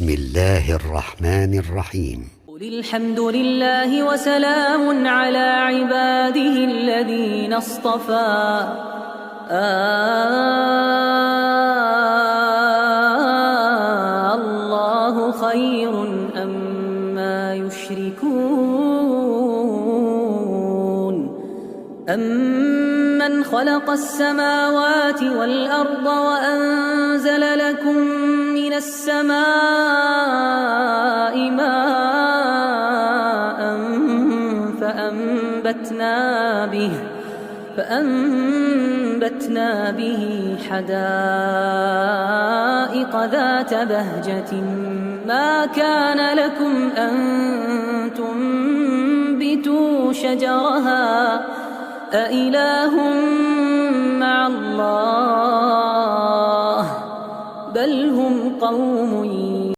بسم الله الرحمن الرحيم. قل الحمد لله وسلام على عباده الذين اصطفى الله خير أما يشركون أمن خلق السماوات والأرض وأنزل لكم من السماء ماء فأنبتنا به حدائق ذات بهجة ما كان لكم أن تنبتوا شجرها أإله مع الله بل هم قوم